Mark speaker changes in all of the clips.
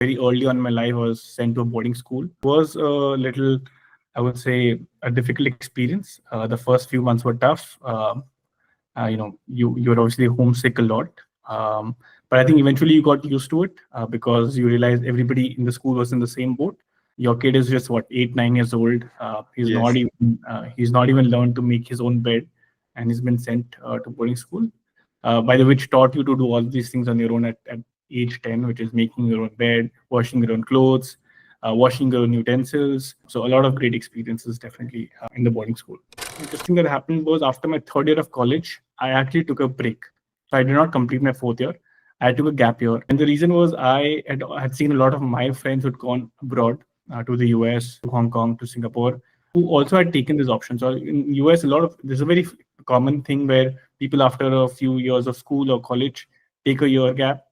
Speaker 1: very early on in my life, I was sent to a boarding school. It was a little, I would say, a difficult experience. The first few months were tough. You're obviously homesick a lot. Um, but I think eventually you got used to it because you realized everybody in the school was in the same boat. Your kid is just what 8, 9 years old.
Speaker 2: Yes.
Speaker 1: He's not even learned to make his own bed, and he's been sent to boarding school. By the which taught you to do all these things on your own at age 10, which is making your own bed, washing your own clothes, washing your own utensils. So a lot of great experiences definitely in the boarding school. Interesting that happened was after my third year of college, I actually took a break. So I did not complete my fourth year. I took a gap year. And the reason was had seen a lot of my friends who'd gone abroad to the US, to Hong Kong, to Singapore, who also had taken this option. So in US, there's a very common thing where people after a few years of school or college take a year gap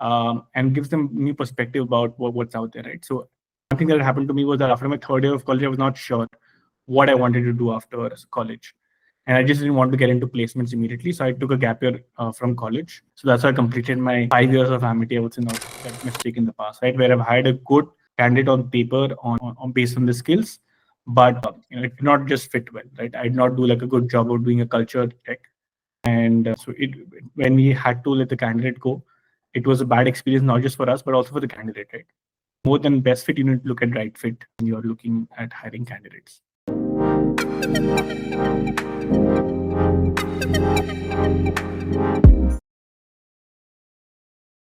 Speaker 1: and gives them new perspective about what's out there, right? So one thing that happened to me was that after my third year of college, I was not sure what I wanted to do after college. And I just didn't want to get into placements immediately. So I took a gap year from college. So that's how I completed my 5 years of Amity. I would say not that mistake in the past, right? Where I've had a good candidate on paper on based on the skills, but it did not just fit well, right? I did not do like a good job of doing a culture check. And when we had to let the candidate go, it was a bad experience, not just for us, but also for the candidate, right? More than best fit, you need to look at right fit when you're looking at hiring candidates.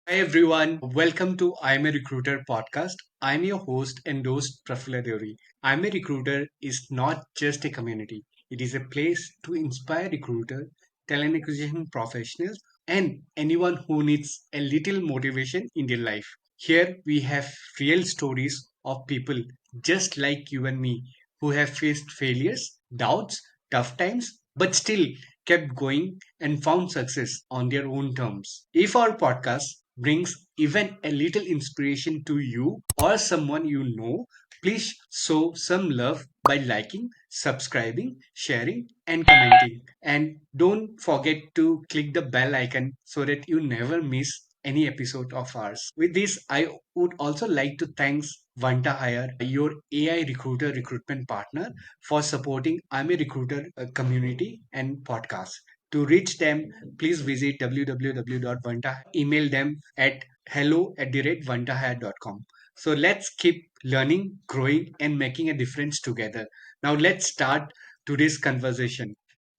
Speaker 2: Hi everyone, welcome to I'm a Recruiter podcast. I'm your host and host Prafulla Deori. I'm a Recruiter is not just a community. It is a place to inspire recruiter, talent acquisition professionals, and anyone who needs a little motivation in their life. Here we have real stories of people just like you and me who have faced failures, doubts, tough times, but still kept going and found success on their own terms. If our podcast brings even a little inspiration to you or someone you know, please show some love by liking, subscribing, sharing, and commenting. And don't forget to click the bell icon so that you never miss any episode of ours. With this, I would also like to thank Vanta Hire, your AI recruiter recruitment partner, for supporting I'm a Recruiter community and podcast. To reach them, please visit www.vantahire. Email them at hello@vantahire.com. So let's keep learning, growing, and making a difference together. Now let's start today's conversation.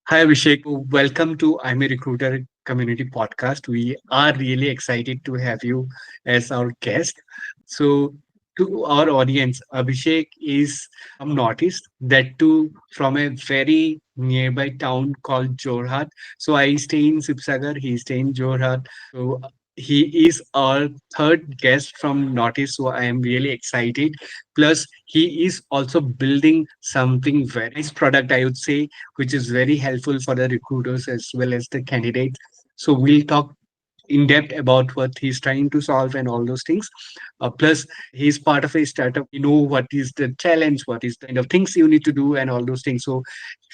Speaker 2: Hi, Abhishek. Welcome to I'm a Recruiter community podcast. We are really excited to have you as our guest. So, to our audience, Abhishek is from Northeast, that too from a very nearby town called Jorhat. So, I stay in Sibsagar, he stay in Jorhat. So, he is our third guest from Northeast. So, I am really excited. Plus, he is also building something very nice product, I would say, which is very helpful for the recruiters as well as the candidates. So we'll talk in depth about what he's trying to solve and all those things. Plus, he's part of a startup. You know what is the challenge, what is the kind of things you need to do, and all those things. So,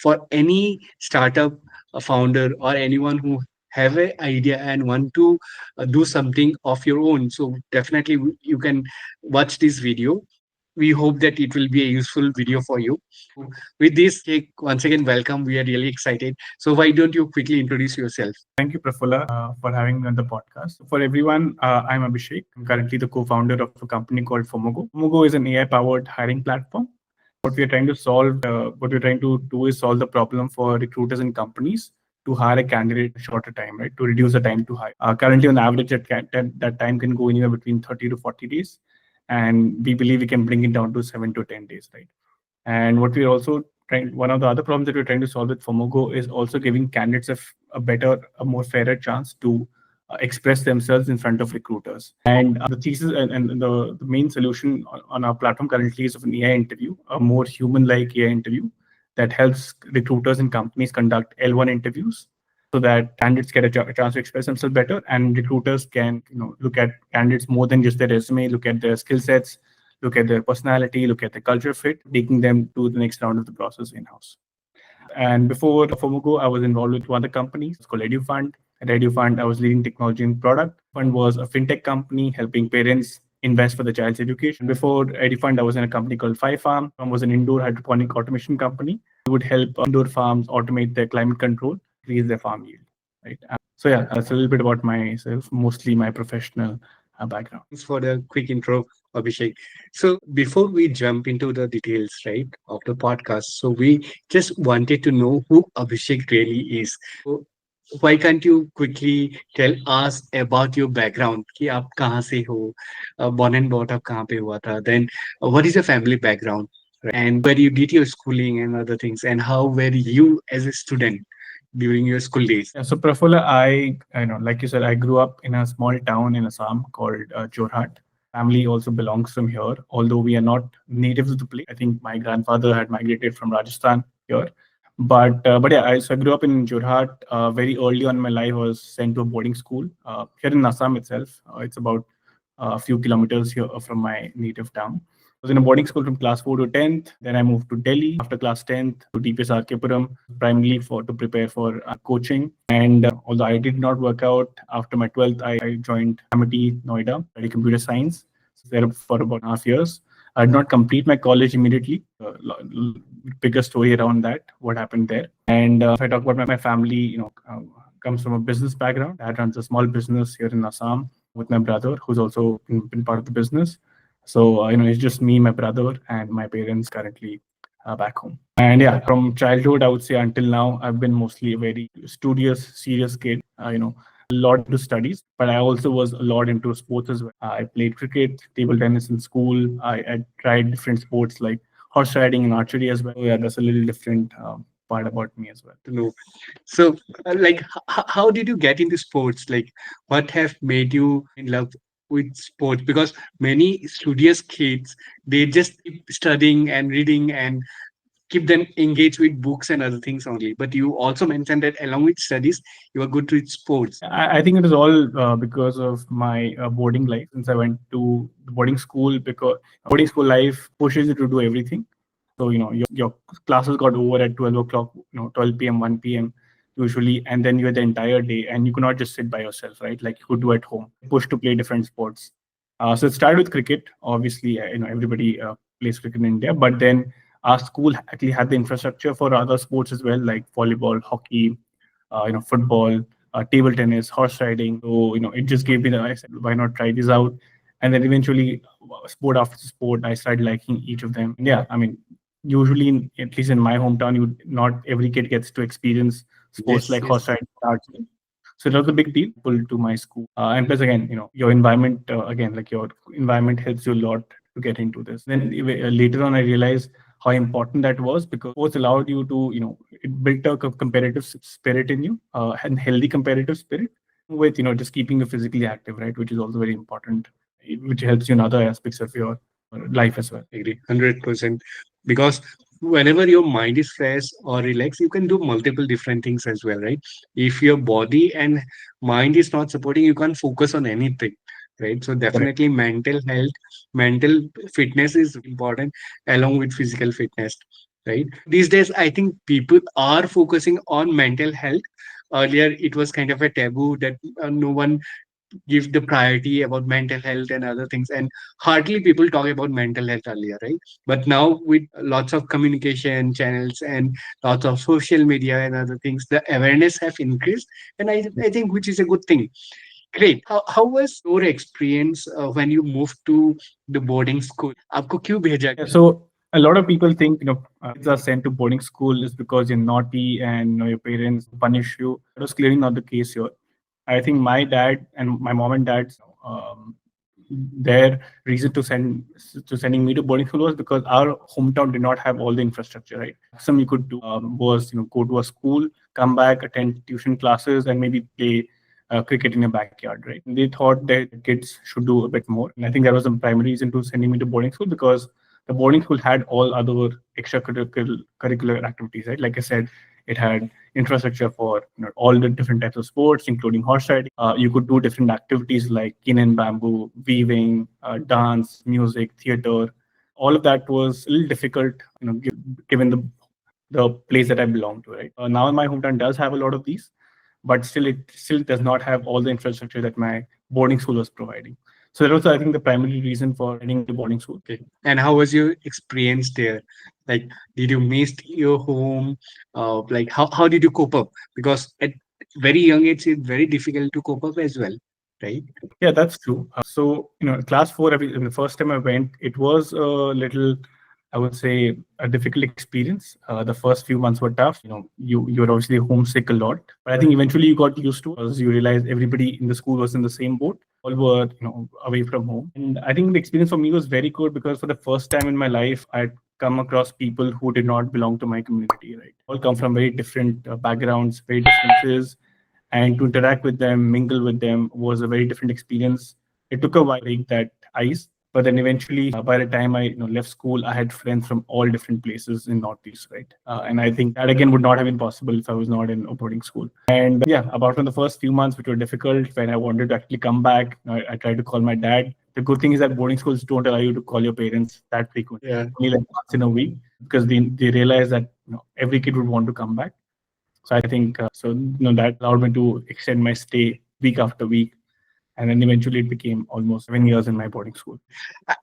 Speaker 2: for any startup founder or anyone who have an idea and want to do something of your own, so definitely you can watch this video. We hope that it will be a useful video for you. With this, Jake, once again, welcome. We are really excited. So, why don't you quickly introduce yourself?
Speaker 1: Thank you, Prafulla, for having me on the podcast. For everyone, I'm Abhishek. I'm currently the co-founder of a company called Fomogo. Fomogo is an AI-powered hiring platform. What we're trying to do is solve the problem for recruiters and companies to hire a candidate in a shorter time, right? To reduce the time to hire. Currently, on average, that time can go anywhere between 30 to 40 days. And we believe we can bring it down to 7 to 10 days, right? And what we're also one of the other problems that we're trying to solve with Fomogo is also giving candidates a more fairer chance to express themselves in front of recruiters. And the thesis and the main solution on our platform currently is of an AI interview, a more human-like AI interview that helps recruiters and companies conduct L1 interviews so that candidates get a chance to express themselves better, and recruiters can look at candidates more than just their resume, look at their skill sets, look at their personality, look at the culture fit, taking them to the next round of the process in-house. And before Fomogo, I was involved with two other companies. It's called EduFund. At EduFund, I was leading technology and product. Fund was a fintech company helping parents invest for the child's education. Before Edifund, I was in a company called Five Farm. It was an indoor hydroponic automation company. We would help indoor farms automate their climate control, increase their farm yield. Right. So yeah, that's a little bit about myself, mostly my professional background.
Speaker 2: Thanks for the quick intro, Abhishek. So before we jump into the details, right, of the podcast, so we just wanted to know who Abhishek really is. So why can't you quickly tell us about your background? कि आप कहाँ से हो? Born and brought up कहाँ पे हुआ था? Then what is your family background? And where you did your schooling and other things, and how were you as a student during your school days?
Speaker 1: Yeah, so Prafulla, I know, like you said, I grew up in a small town in Assam called Jorhat. Family also belongs from here, although we are not natives of the place. I think my grandfather had migrated from Rajasthan here, but yeah, so I grew up in Jorhat. Very early on in my life, I was sent to a boarding school here in Assam itself. It's about a few kilometers here from my native town. I was in a boarding school from class 4 to 10th. Then I moved to Delhi after class 10th to TPS Puram, primarily for to prepare for coaching. And although I did not work out after my 12th, I joined MIT Noida, study computer science. So there for about half years. I did not complete my college immediately. Bigger story around that, what happened there. And if I talk about my family, comes from a business background. Dad runs a small business here in Assam with my brother, who's also been part of the business. So, it's just me, my brother, and my parents currently back home. And yeah, from childhood, I would say until now, I've been mostly a very studious, serious kid, a lot into studies, but I also was a lot into sports as well. I played cricket, table tennis in school. I tried different sports like horse riding and archery as well. So, yeah, that's a little different part about me as well.
Speaker 2: To know. So, like, how did you get into sports? Like, what have made you in love with sports? Because many studious kids, they just keep studying and reading and keep them engaged with books and other things only. But you also mentioned that along with studies, you are good with sports.
Speaker 1: I think it is all because of my boarding life. Since I went to the boarding school, because boarding school life pushes you to do everything. So your classes got over at 12 o'clock, 12 p.m., 1 p.m. usually, and then you had the entire day, and you could not just sit by yourself, right? Like you could do at home. Push to play different sports. So it started with cricket. Obviously, everybody plays cricket in India, but then our school actually had the infrastructure for other sports as well, like volleyball, hockey, football, table tennis, horse riding. So, it just gave me the, I said, why not try this out? And then eventually, sport after sport, I started liking each of them. And yeah, I mean, usually, at least in my hometown, not every kid gets to experience sports
Speaker 2: Yes,
Speaker 1: like
Speaker 2: yes.
Speaker 1: horse riding, archery. So that was a big deal. Pulled to my school, and plus again, your environment again, like your environment helps you a lot to get into this. Then later on, I realized how important that was because sports allowed you to, it built a competitive spirit in you, and healthy competitive spirit with, just keeping you physically active, right? Which is also very important, which helps you in other aspects of your life as well.
Speaker 2: Agree, 100%. Because whenever your mind is fresh or relaxed, you can do multiple different things as well, right? If your body and mind is not supporting, you can't focus on anything, right? So
Speaker 1: Correct.
Speaker 2: definitely mental health, mental fitness is important along with physical fitness, right? These days, I think people are focusing on mental health. Earlier, it was kind of a taboo that no one give the priority about mental health and other things, and hardly people talk about mental health earlier, right? But now with lots of communication channels and lots of social media and other things, the awareness have increased, and I think which is a good thing. Great. How was your experience when you moved to the boarding school? आपको क्यों भेजा
Speaker 1: Yeah, so a lot of people think kids are sent to boarding school is because you're naughty and your parents punish you. That was clearly not the case here. I think my dad and my mom and dad's their reason to sending me to boarding school was because our hometown did not have all the infrastructure. Right, some you could do was go to a school, come back, attend tuition classes, and maybe play cricket in your backyard. Right, they thought that kids should do a bit more, and I think that was the primary reason to sending me to boarding school because the boarding school had all other extracurricular activities. Right, like I said, it had infrastructure for all the different types of sports, including horse riding. You could do different activities like kin and bamboo, weaving, dance, music, theater. All of that was a little difficult, given the place that I belong to. Right now, my hometown does have a lot of these, but still, it still does not have all the infrastructure that my boarding school was providing. So that was, I think, the primary reason for heading into boarding school.
Speaker 2: Okay. And how was your experience there? Like, did you miss your home? Like, how did you cope up? Because at very young age, it's very difficult to cope up as well, right?
Speaker 1: Yeah, that's true. So, class four, the first time I went, it was a little, I would say, a difficult experience. The first few months were tough. You were obviously homesick a lot, but I think eventually you got used to it because you realized everybody in the school was in the same boat. All were, away from home. And I think the experience for me was very good because for the first time in my life, I'd come across people who did not belong to my community, right? All come from very different backgrounds, very differences, and to interact with them, mingle with them was a very different experience. It took a while to break that ice, but then eventually, by the time I left school, I had friends from all different places in Northeast, right? And I think that again would not have been possible if I was not in a boarding school. And yeah, about from the first few months, which were difficult, when I wanted to actually come back, I tried to call my dad. The good thing is that boarding schools don't allow you to call your parents that frequently,
Speaker 2: Yeah.
Speaker 1: only like once in a week, because they realize that every kid would want to come back. So I think that allowed me to extend my stay week after week, and then eventually it became almost 7 years in my boarding school.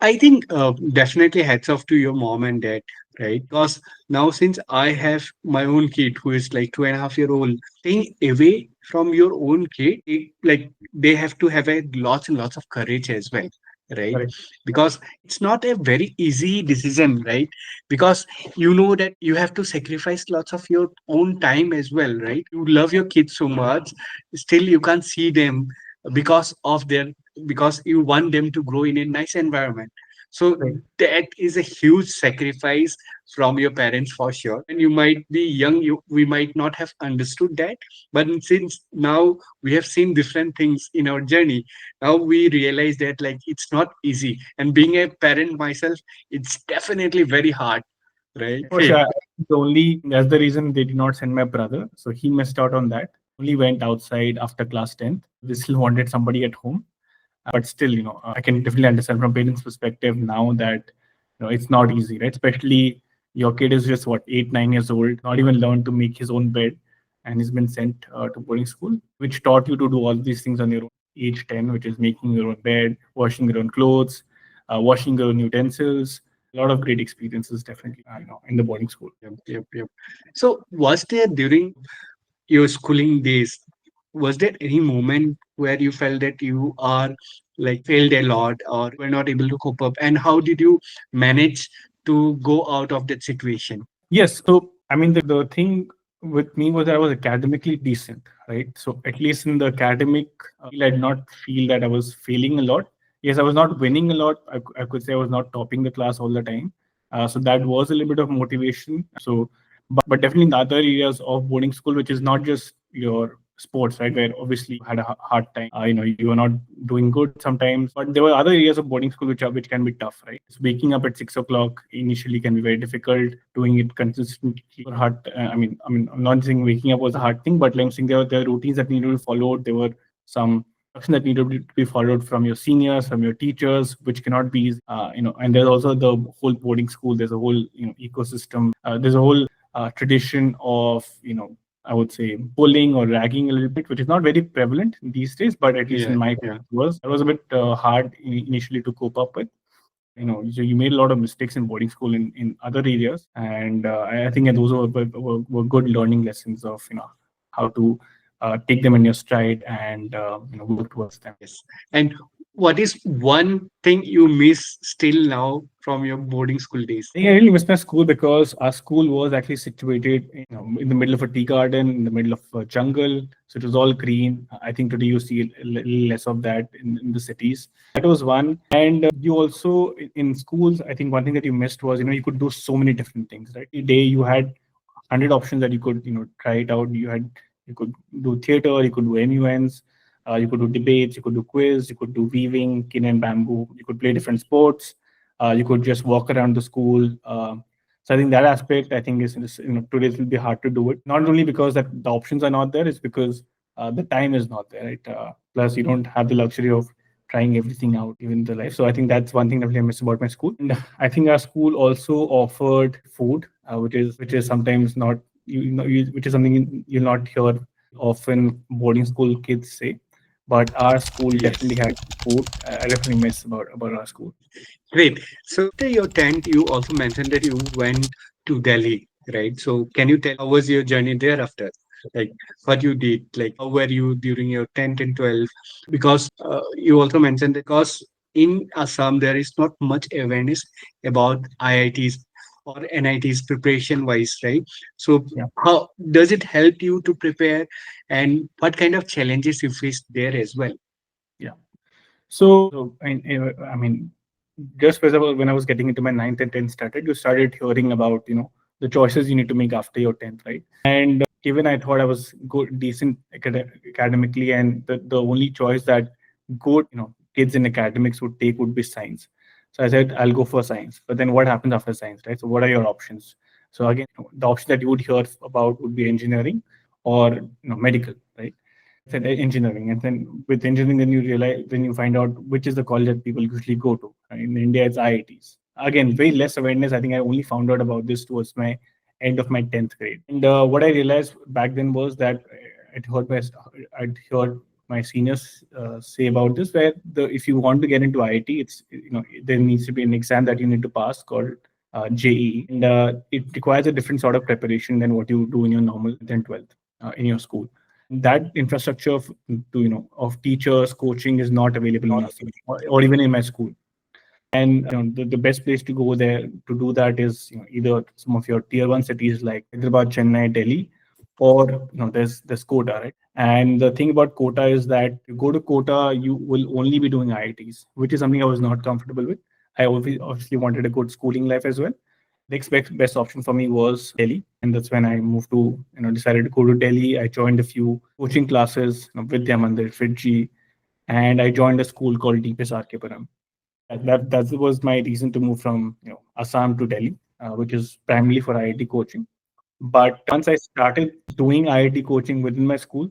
Speaker 2: I think definitely hats off to your mom and dad, right? Because now since I have my own kid who is like 2.5 year old, staying away from your own kid, like they have to have a lots and lots of courage as well, right?
Speaker 1: Correct.
Speaker 2: Because it's not a very easy decision, right? Because you know that you have to sacrifice lots of your own time as well, right? You love your kids so much, still you can't see them because of their because you want them to grow in a nice environment. So
Speaker 1: Right.
Speaker 2: that is a huge sacrifice from your parents for sure. And you might be young, we might not have understood that. But since now we have seen different things in our journey, now we realize that like it's not easy. And being a parent myself, it's definitely very hard, right?
Speaker 1: For sure. That's the reason they did not send my brother. So he missed out on that. Only went outside after class 10th. They still wanted somebody at home. But still, I can definitely understand from parents' perspective now that it's not easy, right? Especially your kid is just what 8, 9 years old, not even learned to make his own bed, and he's been sent to boarding school, which taught you to do all these things on your own. Age 10, which is making your own bed, washing your own clothes, washing your own utensils. A lot of great experiences, definitely, in the boarding school.
Speaker 2: Yep. So was there during your schooling days, was there any moment where you felt that you are like failed a lot or were not able to cope up, and how did you manage to go out of that situation?
Speaker 1: Yes. So, I mean, the thing with me was that I was academically decent, right? So, at least in the academic field, I did not feel that I was failing a lot. Yes, I was not winning a lot. I could say I was not topping the class all the time. So, that was a little bit of motivation. So, but definitely in the other areas of boarding school, which is not just your sports, right? Where obviously you had a hard time. You were not doing good sometimes, but there were other areas of boarding school which can be tough, right? So waking up at 6 o'clock initially can be very difficult. Doing it consistently or hard. I'm not saying waking up was a hard thing, but like I'm saying there were routines that needed to be followed. There were some instruction that needed to be followed from your seniors, from your teachers, which cannot be easy. And there's also the whole boarding school. There's a whole ecosystem. There's a whole tradition of I would say bullying or ragging a little bit, which is not very prevalent these days, but at least in
Speaker 2: Yeah,
Speaker 1: my
Speaker 2: yeah.
Speaker 1: was a bit hard initially to cope up with. So you made a lot of mistakes in boarding school in other areas, and I think those were good learning lessons of how to take them in your stride and work towards them.
Speaker 2: Yes. And what is one thing you miss still now from your boarding school days?
Speaker 1: I think I really miss my school because our school was actually situated, in the middle of a tea garden, in the middle of a jungle. So it was all green. I think today you see a little less of that in the cities. That was one. And you also in schools, I think one thing that you missed was you could do so many different things. Right, every day you had 100 options that you could try it out. You could do theater, you could do MUNs. You could do debates, you could do quiz, you could do weaving, kin and bamboo, you could play different sports, you could just walk around the school. So I think that aspect, I think, is today it will be hard to do it. Not only because that the options are not there, it's because the time is not there. Right? Plus, you don't have the luxury of trying everything out, even the life. So I think that's one thing that I miss about my school. And I think our school also offered food, which is sometimes not which is something you'll not hear often boarding school kids say. but our school
Speaker 2: Yes.
Speaker 1: definitely had support. I definitely miss about our school.
Speaker 2: Great. So after your 10th, you also mentioned that you went to Delhi, right? So can you tell how was your journey thereafter? Like what you did, like how were you during your 10th and 12th? Because you also mentioned that because in Assam there is not much awareness about IITs or NITs preparation wise, right? So
Speaker 1: Yeah.
Speaker 2: how does it help you to prepare, and what kind of challenges you faced there as well?
Speaker 1: Yeah. So, I mean, just first of all, when I was getting into my ninth and tenth started, you started hearing about, the choices you need to make after your tenth, right? And even I thought I was good, decent academically, and the only choice that good, kids in academics would take would be science. So I said I'll go for science. But then what happens after science, right? So what are your options? So again, the option that you would hear about would be engineering or medical, right? Said engineering, and then with engineering, then you realize, then you find out which is the college that people usually go to. In India, it's IITs. Again, very less awareness. I think I only found out about this towards my end of my 10th grade. And what I realized back then was that I'd heard my seniors say about this, where if you want to get into IIT, there needs to be an exam that you need to pass called JEE, and it requires a different sort of preparation than what you do in your normal 10th, 12th in your school. That infrastructure of teachers coaching is not available in Assam, or even in my school. And the best place to go there to do that is either some of your tier one cities like Hyderabad, Chennai, Delhi, or there's Kota, right? And the thing about Kota is that you go to Kota, you will only be doing IITs, which is something I was not comfortable with. I obviously wanted a good schooling life as well. The next best option for me was Delhi, and that's when I moved to, decided to go to Delhi. I joined a few coaching classes, Vidya Mandir, Fitji, and I joined a school called DPS Puram. That was my reason to move from Assam to Delhi, which is primarily for IIT coaching. But once I started doing IIT coaching within my school,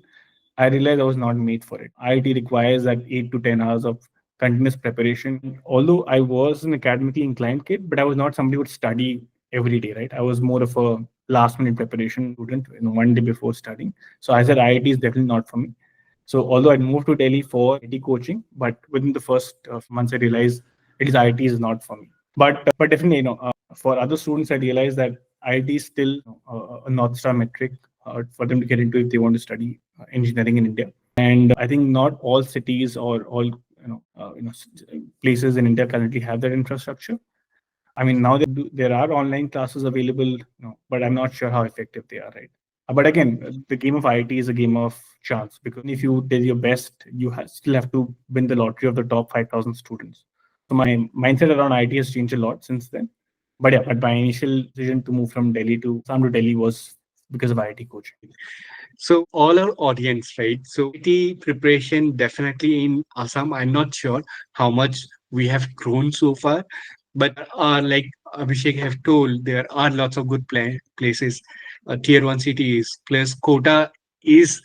Speaker 1: I realized I was not made for it. IIT requires that 8 to 10 hours of continuous preparation. Although I was an academically inclined kid, but I was not somebody who would study every day, right? I was more of a last minute preparation student, one day before studying. So I said IIT is definitely not for me. So although I moved to Delhi for IIT coaching, but within the first months I realized it is IIT is not for me. But definitely, for other students, I realized that IIT is still a North Star metric for them to get into if they want to study engineering in India. And I think not all cities or all places in India currently have that infrastructure. I mean, now there are online classes available, but I'm not sure how effective they are, right? But again, the game of IIT is a game of chance, because if you did your best, you still have to win the lottery of the top 5,000 students. So my mindset around IIT has changed a lot since then. But yeah, but my initial decision to move from Delhi to Assam to Delhi was because of IIT coaching.
Speaker 2: So all our audience, right? So IT preparation definitely in Assam. I'm not sure how much we have grown so far, but like Abhishek have told, there are lots of good places, tier one cities. Plus Kota is,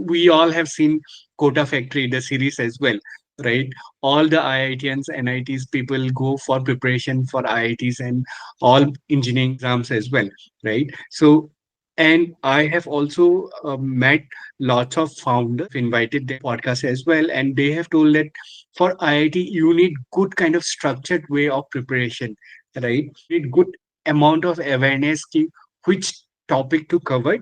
Speaker 2: we all have seen Kota Factory, the series as well, right? All the IITians, NITs people go for preparation for IITs and all engineering exams as well, right? So and I have also met lots of founders, invited their podcast as well, and they have told that for IIT you need good kind of structured way of preparation, right? You need good amount of awareness which topic to cover,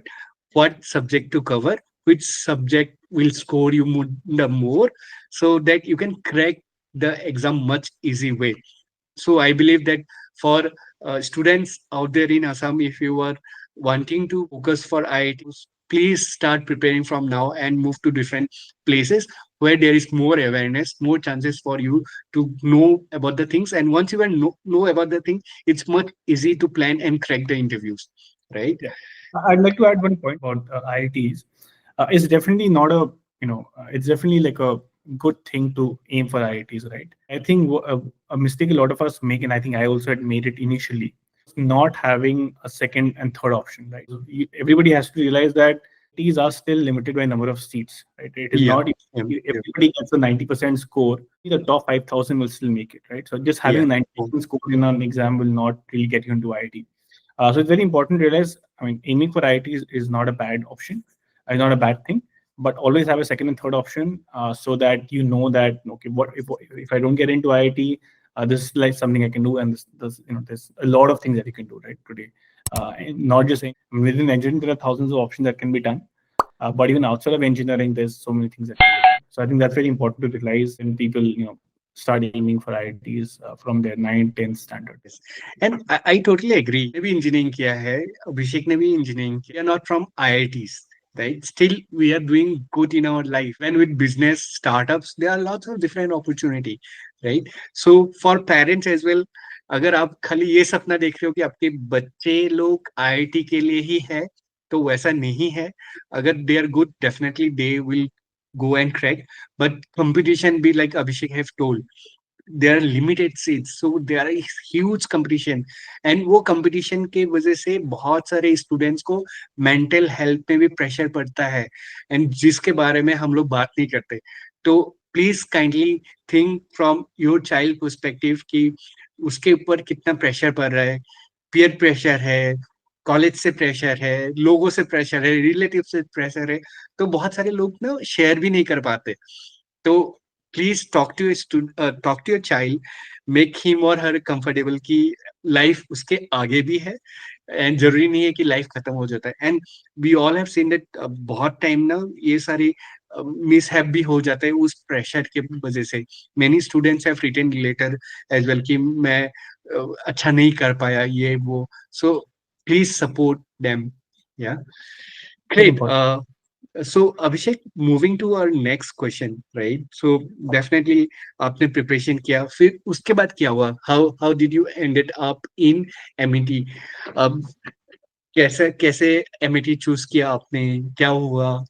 Speaker 2: what subject to cover, which subject will score you the more, so that you can crack the exam much easy way. So I believe that for students out there in Assam, if you are wanting to focus for IITs, please start preparing from now and move to different places where there is more awareness, more chances for you to know about the things. And once you know about the thing, it's much easy to plan and crack the interviews, right?
Speaker 1: Yeah. I'd like to add one point about IITs. It's definitely not a, it's definitely like a good thing to aim for IITs, right? I think a mistake a lot of us make, and I think I also had made it initially, not having a second and third option, right? So everybody has to realize that IITs are still limited by number of seats, right? It is
Speaker 2: Yeah.
Speaker 1: not,
Speaker 2: Yeah.
Speaker 1: if everybody gets a 90% score, the top 5,000 will still make it, right? So just having
Speaker 2: Yeah.
Speaker 1: a 90% score in an exam will not really get you into IIT. So it's very important to realize, I mean, aiming for IIT is not a bad option. It's not a bad thing. but always have a second and third option, so that you know that, okay, what if I don't get into IIT, this is like something I can do, and this there's a lot of things that you can do right today. And not just within engineering, there are thousands of options that can be done, but even outside of engineering, there's so many things that can be done. So I think that's very important to realize when people start aiming for IITs from their 9th, 10th standard.
Speaker 2: Yes. And I totally agree. ने भी engineering किया है, अभिषेक ने भी engineering किया. We are not from IITs, right? Still, we are doing good in our life. When with business startups, there are lots of different opportunity, right? So for parents as well, अगर आप खाली ये सपना देख रहे हो कि आपके बच्चे लोग IIT के लिए ही है, तो वैसा नहीं है. अगर they are good, definitely they will go and crack. But competition be like Abhishek have told. there are limited seats, so there is huge competition. And वो competition के वजह से बहुत सारे students को mental health में भी pressure पड़ता है, and जिसके बारे में हम लोग बात नहीं करते. तो please kindly think from your child perspective कि उसके ऊपर कितना pressure पड़ रहा है. peer pressure है, कॉलेज से प्रेशर है, लोगों से प्रेशर है, रिलेटिव से प्रेशर है. तो बहुत सारे लोग ना शेयर भी नहीं कर पाते. तो please talk to your child, make him और हर कंफर्टेबल कि लाइफ उसके आगे भी है, एंड जरूरी नहीं है कि लाइफ खत्म हो जाता है. And we all have seen that बहुत टाइम ना ये सारी मिसहैप भी हो जाता है उस प्रेशर के वजह से. Many students have written letter as well कि मैं अच्छा नहीं कर पाया ये वो. So please support them. या
Speaker 1: Very
Speaker 2: great.
Speaker 1: important.
Speaker 2: So Abhishek, moving to our next question, right? So definitely आपने preparation किया, फिर उसके बाद क्या हुआ? How did you ended up in MET? अब कैसे कैसे MET choose किया आपने? क्या हुआ?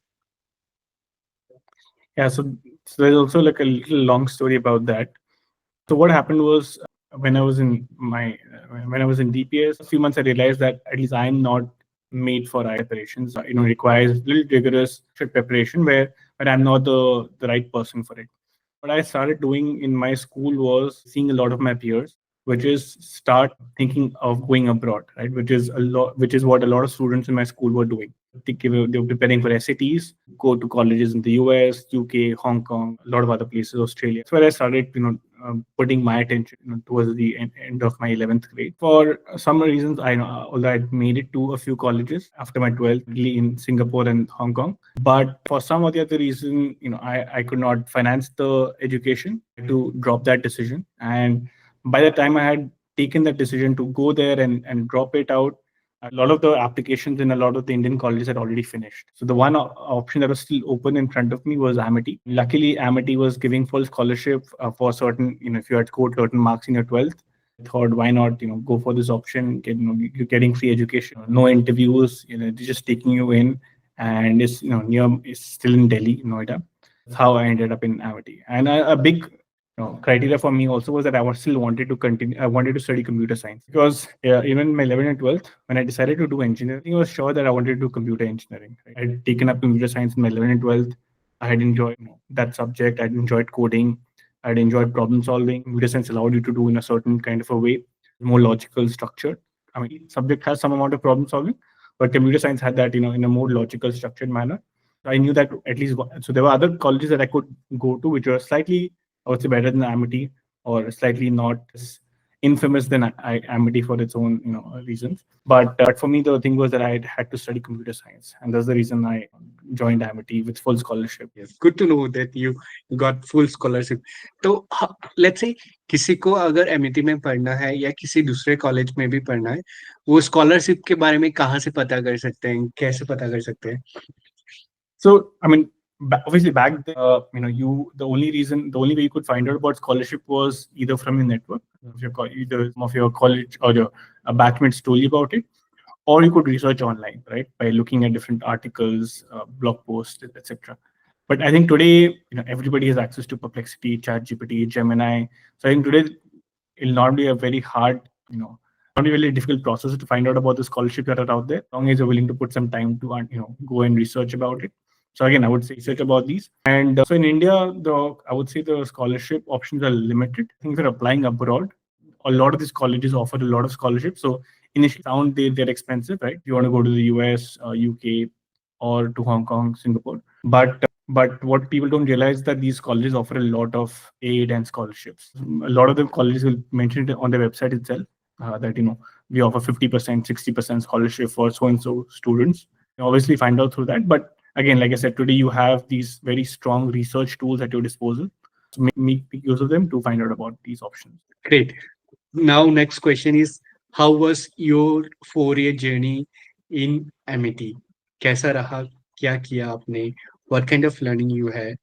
Speaker 1: Yeah, so there's also like a little long story about that. So what happened was, when I was in when I was in DPS, a few months I realized that at least I'm not made for IIT preparations. Requires a little rigorous preparation where I'm not the right person for it. What I started doing in my school was seeing a lot of my peers, which is start thinking of going abroad, right? Which is what a lot of students in my school were doing. They were preparing for SATs, go to colleges in the US, UK, Hong Kong, a lot of other places, Australia. That's where I started, putting my attention, towards the end of my 11th grade. For some reasons, I know, although I made it to a few colleges after my 12th, mainly in Singapore and Hong Kong, but for some or the other reason, I could not finance the education to drop that decision. And by the time I had taken that decision to go there and drop it out, a lot of the applications in a lot of the Indian colleges had already finished. So the one option that was still open in front of me was Amity. Luckily, Amity was giving full scholarship for certain, if you had scored certain marks in your 12th. I thought, why not, go for this option? You're getting free education, no interviews, they're just taking you in, and it's still in Delhi, Noida. That's how I ended up in Amity. And a big criteria for me also was that I was still wanted to continue. I wanted to study computer science because, even in my 11th and 12th, when I decided to do engineering, I was sure that I wanted to do computer engineering. Right? I had taken up computer science in my 11th and 12th. I had enjoyed that subject. I had enjoyed coding. I had enjoyed problem solving. Computer science allowed you to do in a certain kind of a way, more logical, structured. I mean, each subject has some amount of problem solving, but computer science had that, in a more logical, structured manner. So I knew that at least so there were other colleges that I could go to, which were slightly, I would say, better than Amity, or slightly not as infamous than Amity for its own, reasons. But for me, the thing was that I had to study computer science, and that's the reason I joined Amity with full scholarship.
Speaker 2: Yes, good to know that you got full scholarship. तो let's say किसी को अगर MET में पढ़ना है या किसी दूसरे कॉलेज में भी पढ़ना है, वो स्कॉलरशिप के बारे में कहाँ से पता कर सकते हैं, कैसे पता कर सकते हैं?
Speaker 1: So, I mean, obviously back then, the only way you could find out about scholarship was either from your network, either some of your college or your batchmates told you about it, or you could research online, right, by looking at different articles, blog posts, etc. But I think today, everybody has access to Perplexity, ChatGPT, Gemini. So I think today it'll not be a very hard, not a really difficult process to find out about the scholarships that are out there, as long as you're willing to put some time to, go and research about it. So again, I would say research about these. And so in India, I would say the scholarship options are limited. I think if you're applying abroad, a lot of these colleges offer a lot of scholarships. So initially, they're expensive, right? You want to go to the US, UK, or to Hong Kong, Singapore. But what people don't realize that these colleges offer a lot of aid and scholarships. A lot of the colleges will mention it on their website itself, that we offer 50%, 60% scholarship for so and so students. You obviously find out through that. But again, like I said, today you have these very strong research tools at your disposal. So make use of them to find out about these options.
Speaker 2: Great. Now, next question is, how was your 4 year journey in MIT? कैसा रहा? क्या किया आपने? What kind of learning you had?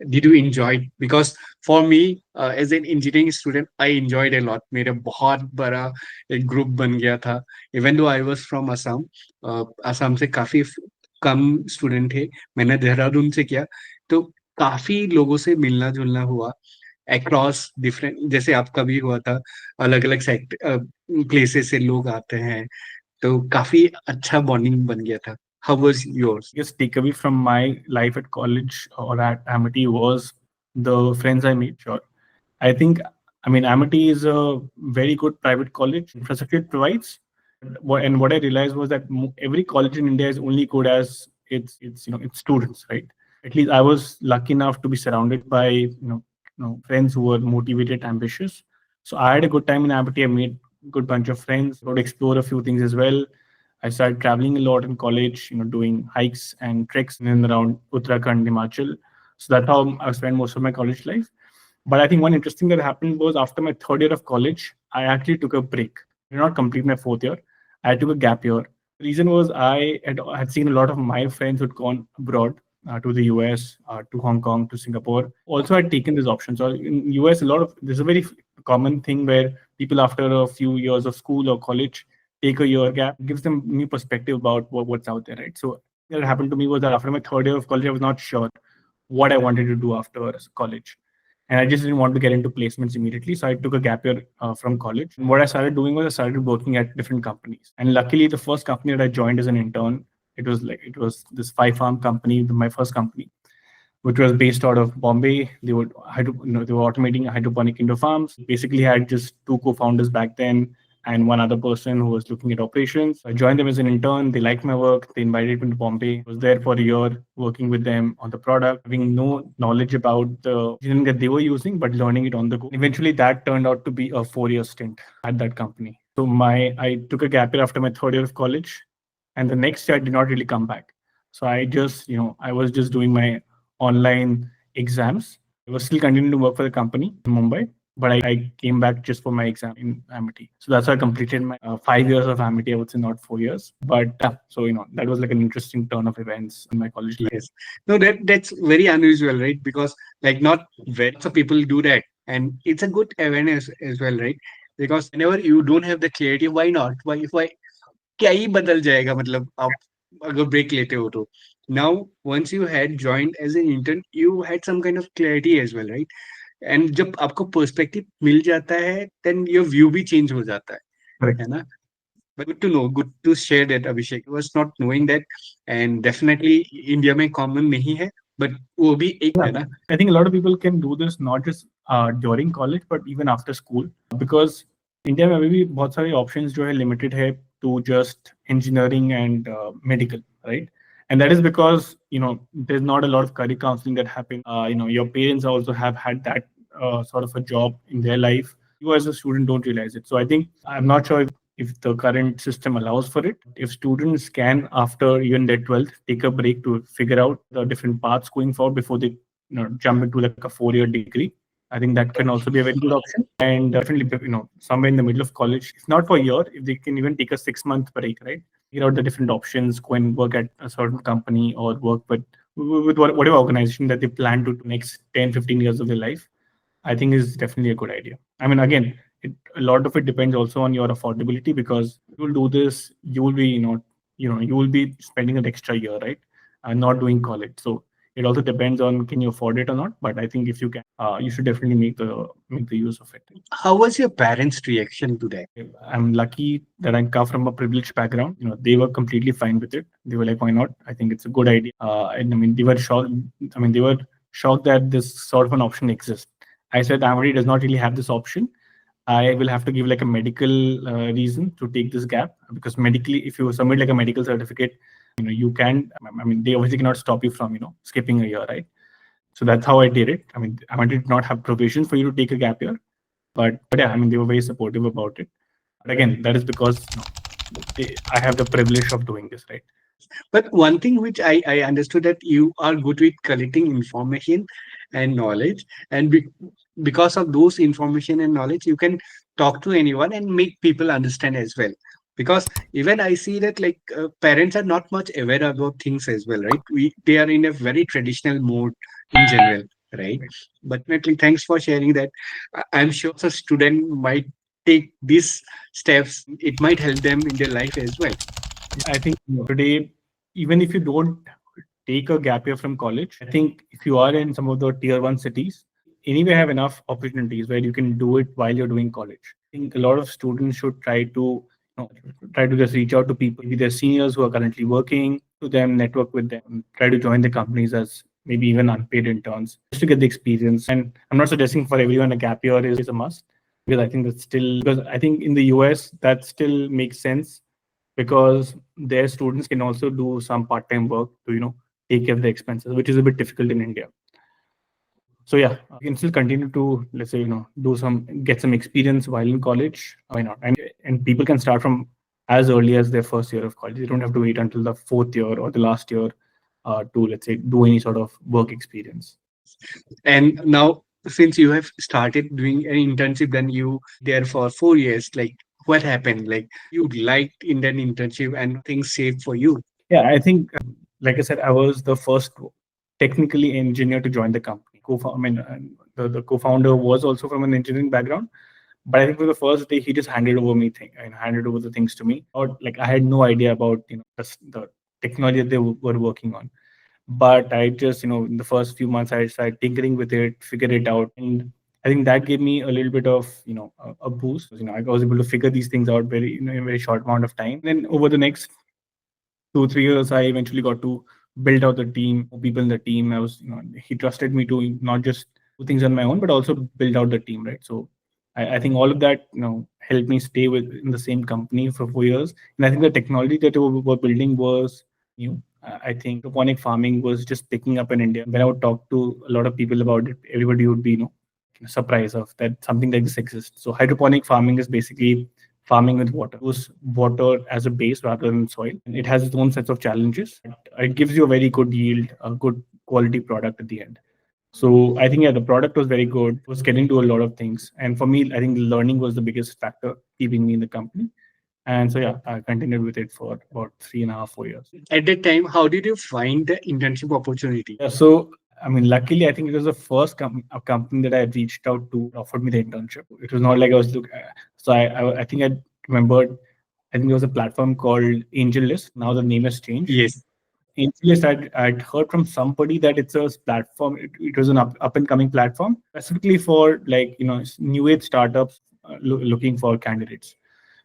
Speaker 2: Did you enjoy it? Because for me, as an engineering student, I enjoyed a lot. मेरा बहुत बड़ा एक group बन गया था. Even though I was from Assam, Assam से काफी कम स्टूडेंट थे. मैंने देहरादून से किया, तो काफी लोगों से मिलना जुलना हुआ. अक्रॉस डिफरेंट, जैसे आपका भी हुआ था, अलग अलग प्लेसेस से लोग आते हैं, तो काफी अच्छा बॉन्डिंग बन गया था. How was yours?
Speaker 1: Biggest takeaway from my life at college or at Amity was the friends I made. Sure. I think, I mean, Amity is a very good private college. Infrastructure it provides. And what I realized was that every college in India is only good as its students, right? At least I was lucky enough to be surrounded by friends who were motivated, ambitious. So I had a good time in Amity. I made a good bunch of friends. Got to explore a few things as well. I started traveling a lot in college, doing hikes and treks in and around Uttarakhand, Himachal. So that's how I spent most of my college life. But I think one interesting that happened was after my third year of college, I actually took a break. I did not complete my fourth year. I took a gap year. The reason was I had seen a lot of my friends who'd gone abroad to the US, to Hong Kong, to Singapore. Also, had taken this option. So in US, there's a very common thing where people after a few years of school or college take a year gap, gives them new perspective about what's out there, right? So what happened to me was that after my third year of college, I was not sure what I wanted to do after college. And I just didn't want to get into placements immediately. So I took a gap year from college. And what I started doing was I started working at different companies. And luckily, the first company that I joined as an intern, it was this 5 farm company, my first company, which was based out of Bombay. They were automating hydroponic indoor farms. Basically, had just two co-founders back then and one other person who was looking at operations. I joined them as an intern. They liked my work. They invited me to Bombay. I was there for a year working with them on the product, having no knowledge about the engineering that they were using, but learning it on the go. Eventually, that turned out to be a 4 year stint at that company. So I took a gap year after my third year of college, and the next year I did not really come back. So I was just doing my online exams. I was still continuing to work for the company in Mumbai, but I came back just for my exam in Amity. So that's how I completed my 5 years of Amity. I would say not 4 years, but so that was like an interesting turn of events in my college life.
Speaker 2: Yes. No, that's very unusual, right? Because like not very lots of people do that, and it's a good awareness as well, right? Because whenever you don't have the clarity, why not? Why क्या ही बदल जाएगा, मतलब आप अगर break लेते हो तो. Now once you had joined as an intern, you had some kind of clarity as well, right? And जब आपको पर्सपेक्टिव मिल जाता है, then your view भी चेंज हो जाता है ना? But good to know, good to share that, Abhishek. I was not knowing that, and definitely India में common नहीं है, but वो भी एक है
Speaker 1: Yeah,
Speaker 2: ना.
Speaker 1: I think a lot of people can do this not just during college, but even after school, because India में अभी भी बहुत सारे ऑप्शंस जो है लिमिटेड है to just engineering and medical, right? And that is because there's not a lot of career counseling that happen. Your parents also have had that sort of a job in their life. You as a student don't realize it. So I think I'm not sure if the current system allows for it. If students can, after even their 12th, take a break to figure out the different paths going forward before they jump into like a 4 year degree, I think that can also be a very good option. And definitely, somewhere in the middle of college, if not for a year, if they can even take a 6 month break, right? Figure out the different options, go and work at a certain company or work with whatever organization that they plan to do next 10, 15 years of their life, I think is definitely a good idea. I mean, again, a lot of it depends also on your affordability, because you'll do this, you will be, you will be spending an extra year, right? And not doing college. So it also depends on can you afford it or not. But I think if you can, you should definitely make the use of it.
Speaker 2: How was your parents' reaction to that?
Speaker 1: I'm lucky that I come from a privileged background. They were completely fine with it. They were like, "Why not? I think it's a good idea." And I mean, they were shocked. I mean, they were shocked that this sort of an option exists. I said, Amity does not really have this option. I will have to give like a medical reason to take this gap, because medically, if you submit like a medical certificate, you can. I mean, they obviously cannot stop you from skipping a year, right? So that's how I did it. I mean, I did not have provisions for you to take a gap year, but yeah, I mean, they were very supportive about it. But again, that is because I have the privilege of doing this, right?
Speaker 2: But one thing which I understood that you are good with collecting information and knowledge, and because of those information and knowledge, you can talk to anyone and make people understand as well. Because even I see that like parents are not much aware about things as well, right? They are in a very traditional mode in general, right? But definitely, thanks for sharing that. I'm sure a student might take these steps. It might help them in their life as well.
Speaker 1: I think today, even if you don't take a gap year from college, I think if you are in some of the tier one cities, anyway have enough opportunities where you can do it while you're doing college. I think a lot of students should try to just reach out to people, maybe their seniors who are currently working, to them, network with them, try to join the companies as maybe even unpaid interns just to get the experience. And I'm not suggesting for everyone a gap year is a must, because I think that's still, because I think in the US that still makes sense, because their students can also do some part-time work to take care of the expenses, which is a bit difficult in India. So yeah, you can still continue to, let's say, do some, get some experience while in college. Why not? And people can start from as early as their first year of college. You don't have to wait until the fourth year or the last year to, let's say, do any sort of work experience.
Speaker 2: And now, since you have started doing an internship, then you there for 4 years. Like, what happened? Like, you liked in that internship and things saved for you.
Speaker 1: Yeah, I think, like I said, I was the first technically engineer to join the company. I mean, the co-founder was also from an engineering background, but I think for the first day, he just handed over me thing and handed over the things to me. Or like I had no idea about the technology that they were working on. But I just in the first few months I started tinkering with it, figure it out, and I think that gave me a little bit of a boost. I was able to figure these things out very in a very short amount of time. Then over the next 2 3 years, I eventually got to build out the team, people in the team. I was, he trusted me to not just do things on my own, but also build out the team, right? So I think all of that, helped me stay with in the same company for 4 years. And I think the technology that we were building was new. I think hydroponic farming was just picking up in India. When I would talk to a lot of people about it, everybody would be, surprised of that something like this exists. So hydroponic farming is basically farming with water. Use water as a base rather than soil. And it has its own sets of challenges. It gives you a very good yield, a good quality product at the end. So I think yeah, the product was very good. It was getting to a lot of things. And for me, I think learning was the biggest factor keeping me in the company. And so yeah, I continued with it for about 3.5, 4 years.
Speaker 2: At that time, how did you find the internship opportunity?
Speaker 1: Yeah, so I mean, luckily, I think it was the first a company that I reached out to offered me the internship. It was not like I was so I think I remembered. I think there was a platform called AngelList. Now the name has changed.
Speaker 2: Yes.
Speaker 1: AngelList, I'd heard from somebody that it's a platform. It was an up and coming platform specifically for like new age startups looking for candidates.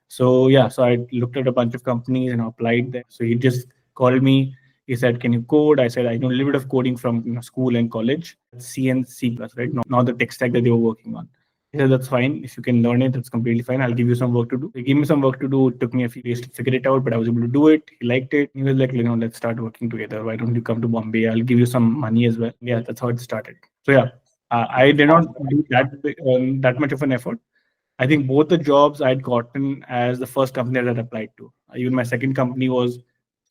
Speaker 1: So yeah, so I looked at a bunch of companies and applied there. So he just called me. He said, "Can you code?" I said, "I know a little bit of coding from school and college, C and C plus, right? Not the tech stack that they were working on." He said, "That's fine. If you can learn it, that's completely fine. I'll give you some work to do." He gave me some work to do. It took me a few days to figure it out, but I was able to do it. He liked it. He was like, "Let's start working together. Why don't you come to Bombay? I'll give you some money as well." Yeah, that's how it started. So yeah, I did not do that much of an effort. I think both the jobs I'd gotten as the first company that I applied to. Even my second company was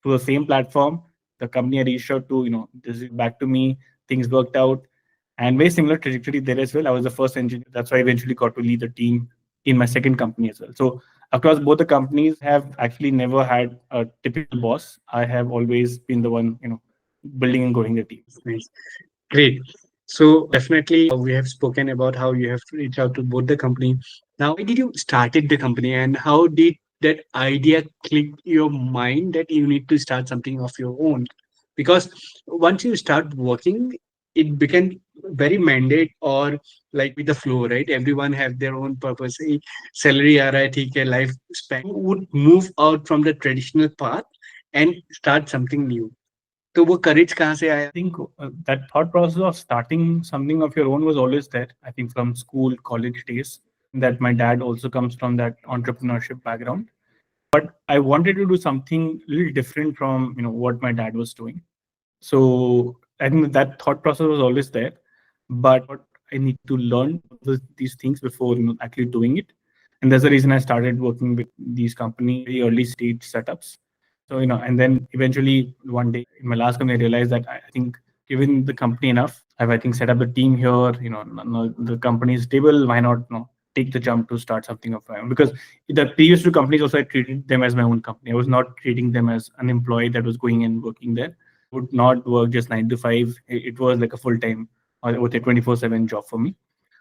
Speaker 1: through the same platform. The company I reached out to, this is back to me. Things worked out, and very similar trajectory there as well. I was the first engineer. That's why I eventually got to lead the team in my second company as well. So across both the companies, have actually never had a typical boss. I have always been the one, building and growing the team.
Speaker 2: Nice. Great. So definitely we have spoken about how you have reached out to both the company. Now, why did you started the company and how did that idea click your mind that you need to start something of your own? Because once you start working, it became very mandate or like with the flow, right? Everyone have their own purpose. Salary aa raha hai, theek hai, life span would move out from the traditional path and start something new. तो वो courage कहाँ से आया?
Speaker 1: I think that thought process of starting something of your own was always there. I think from school, college days, that my dad also comes from that entrepreneurship background. but I wanted to do something a little different from what my dad was doing. So I think that thought process was always there, but I need to learn all these things before actually doing it. And that's the reason I started working with these companies, very early stage setups. So and then eventually one day in my last company, I realized that I think given the company enough, I've I think set up the team here. The company is stable. Why not take the jump to start something of my own? Because the previous two companies also I treated them as my own company. I was not treating them as an employee that was going and working there. Would not work just 9 to 5. It was like a full time or with a 24/7 job for me.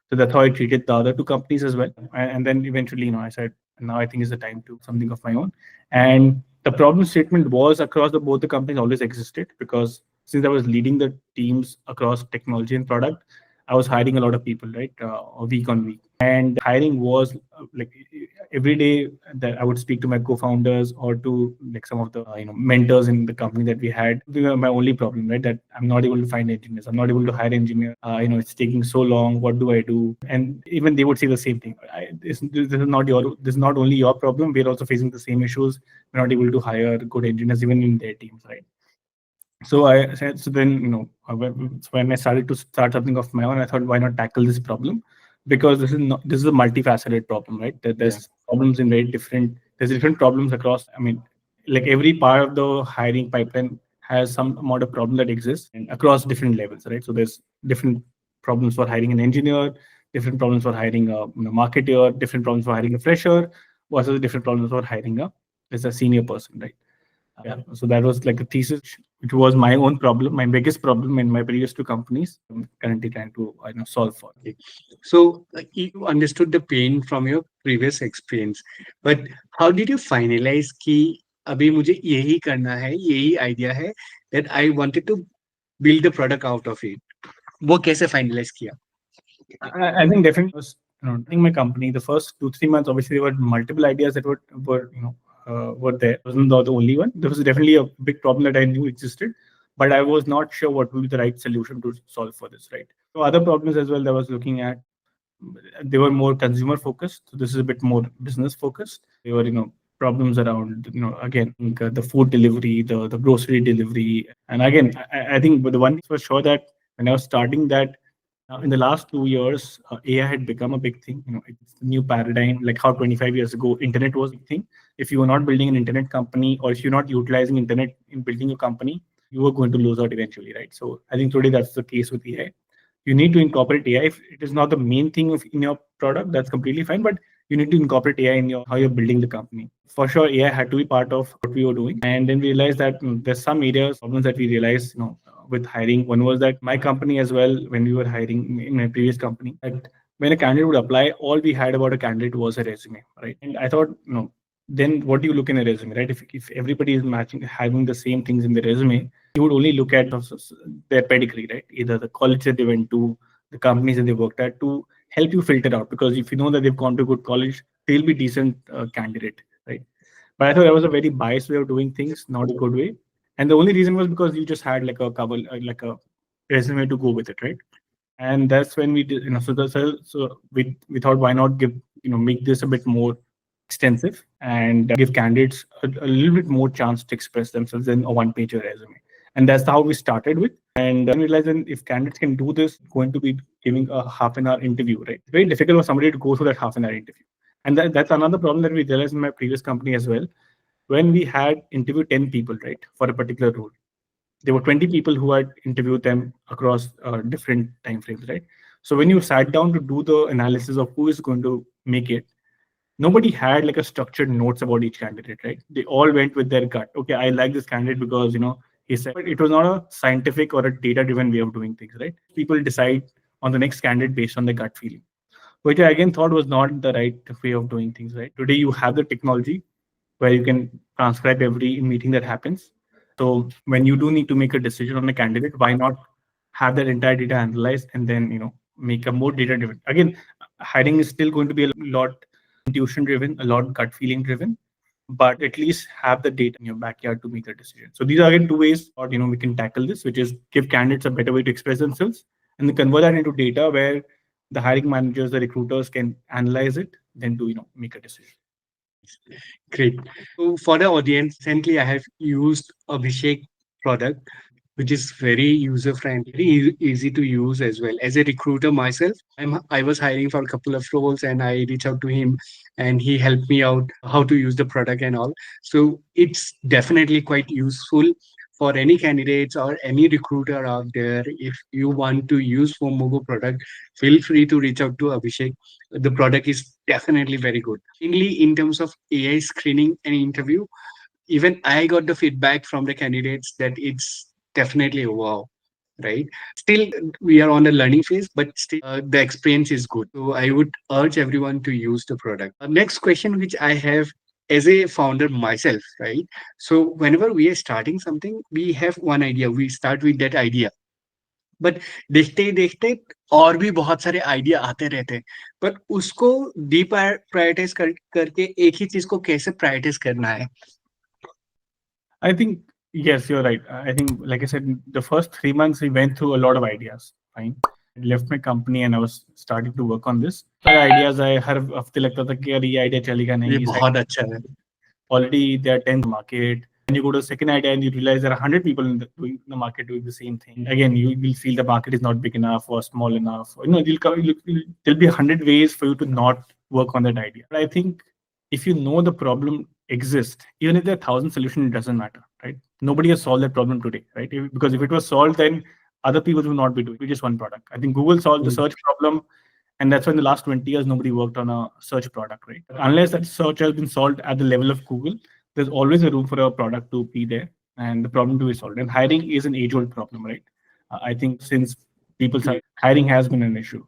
Speaker 1: So that's how I treated the other two companies as well. And then eventually, I said, now I think is the time to something of my own. And the problem statement was across the both the companies always existed because since I was leading the teams across technology and product, I was hiring a lot of people, right, week on week. And hiring was like every day that I would speak to my co-founders or to like some of the mentors in the company that we had. They were my only problem, right? That I'm not able to find engineers. I'm not able to hire engineers. It's taking so long. What do I do? And even they would say the same thing. This is not only your problem. We're also facing the same issues. We're not able to hire good engineers even in their teams, right? So I said, so then, when I started to start something of my own, I thought, why not tackle this problem? Because this is a multifaceted problem, right? There's problems in there's different problems across. I mean, like every part of the hiring pipeline has some amount of problem that exists and across different levels, right? So there's different problems for hiring an engineer, different problems for hiring a marketer, different problems for hiring a fresher, versus different problems for hiring as a senior person, right? Yeah. So that was like a thesis, which was my own problem, my biggest problem in my previous two companies. I'm currently trying to solve for.
Speaker 2: Okay. So you understood the pain from your previous experience, but how did you finalize कि अभी मुझे यही करना है, यही idea है that I wanted to build the product out of it. वो कैसे finalize किया?
Speaker 1: I think definitely was running my company. The first 2 3 months, obviously, there were multiple ideas that were there. It wasn't the only one. There was definitely a big problem that I knew existed, but I was not sure what would be the right solution to solve for this. Right. So other problems as well that I was looking at, they were more consumer focused. So this is a bit more business focused. They were problems around again the food delivery, the grocery delivery, and again I think but the one thing for sure that when I was starting that in the last 2 years, AI had become a big thing. It's the new paradigm, like how 25 years ago, internet was a big thing. If you were not building an internet company or if you're not utilizing internet in building a company, you were going to lose out eventually, right? So I think today that's the case with AI. You need to incorporate AI. If it is not the main thing in your product, that's completely fine. But you need to incorporate AI in your how you're building the company. For sure, AI had to be part of what we were doing. And then we realized that there's some areas, problems that we realized, with hiring. One was that my company as well, when we were hiring in my previous company, that when a candidate would apply, all we had about a candidate was a resume, right? And I thought, then what do you look in a resume, right? If everybody is matching, having the same things in the resume, you would only look at their pedigree, right? Either the college that they went to, the companies that they worked at to help you filter out. Because if you know that they've gone to a good college, they'll be decent candidate, right? But I thought that was a very biased way of doing things, not a good way. And the only reason was because you just had like a cover, like a resume to go with it, right? And that's when we did, so we thought, why not make this a bit more extensive and give candidates a little bit more chance to express themselves than a one-page resume. And that's how we started with. And then realized that if candidates can do this, going to be giving a half an hour interview, right? It's very difficult for somebody to go through that half an hour interview. And that's another problem that we realized in my previous company as well. When we had interviewed 10 people, right, for a particular role, there were 20 people who had interviewed them across different time frames, right? So when you sat down to do the analysis of who is going to make it, nobody had like a structured notes about each candidate, right? They all went with their gut. Okay, I like this candidate because he said, but it was not a scientific or a data-driven way of doing things, right? People decide on the next candidate based on their gut feeling, which I again thought was not the right way of doing things, right? Today you have the technology where you can transcribe every meeting that happens. So when you do need to make a decision on a candidate, why not have that entire data analyzed and then make a more data driven? Again, hiring is still going to be a lot intuition driven, a lot gut feeling driven, but at least have the data in your backyard to make a decision. So these are again two ways or we can tackle this, which is give candidates a better way to express themselves and then convert that into data where the hiring managers, the recruiters can analyze it, then to make a decision.
Speaker 2: Great. So for the audience, recently I have used Abhishek product, which is very user friendly, very easy to use as well. As a recruiter myself, I was hiring for a couple of roles and I reached out to him and he helped me out how to use the product and all. So it's definitely quite useful for any candidates or any recruiter out there. If you want to use Fomogo product, feel free to reach out to Abhishek. The product is definitely very good. Mainly in terms of AI screening and interview, even I got the feedback from the candidates that it's definitely a wow, right? Still, we are on a learning phase, but still, the experience is good. So I would urge everyone to use the product. Next question, which I have as a founder myself, right? So whenever we are starting something, we have one idea. We start with that idea. But देखते ही देखते और भी बहुत सारे idea आते रहते हैं पर उसको प्रायोरिटाइज करके एक ही चीज को कैसे प्रायोरिटाइज करना है.
Speaker 1: I think, yes, you're right. I think, like I said, the first 3 months we went through a lot of ideas. Fine. I left my company and I was starting to work on this. सारे ideas आए, हर हफ्ते लगता था कि यार ये idea चलेगा
Speaker 2: ये
Speaker 1: नहीं, इस
Speaker 2: बहुत अच्छा है.
Speaker 1: already there are 10 market. And you go to the second idea and you realize there are 100 people doing the market doing the same thing. Again, you will feel the market is not big enough or small enough. There'll be 100 ways for you to not work on that idea. But I think if you know the problem exists, even if there are 1,000 solutions, it doesn't matter, right? Nobody has solved that problem today, right? Because if it was solved, then other people will not be doing just one product. I think Google solved the search problem, and that's why in the last 20 years, nobody worked on a search product, right? Unless that search has been solved at the level of Google, there's always a room for a product to be there and the problem to be solved. And hiring is an age old problem, right? I think since people started, hiring has been an issue.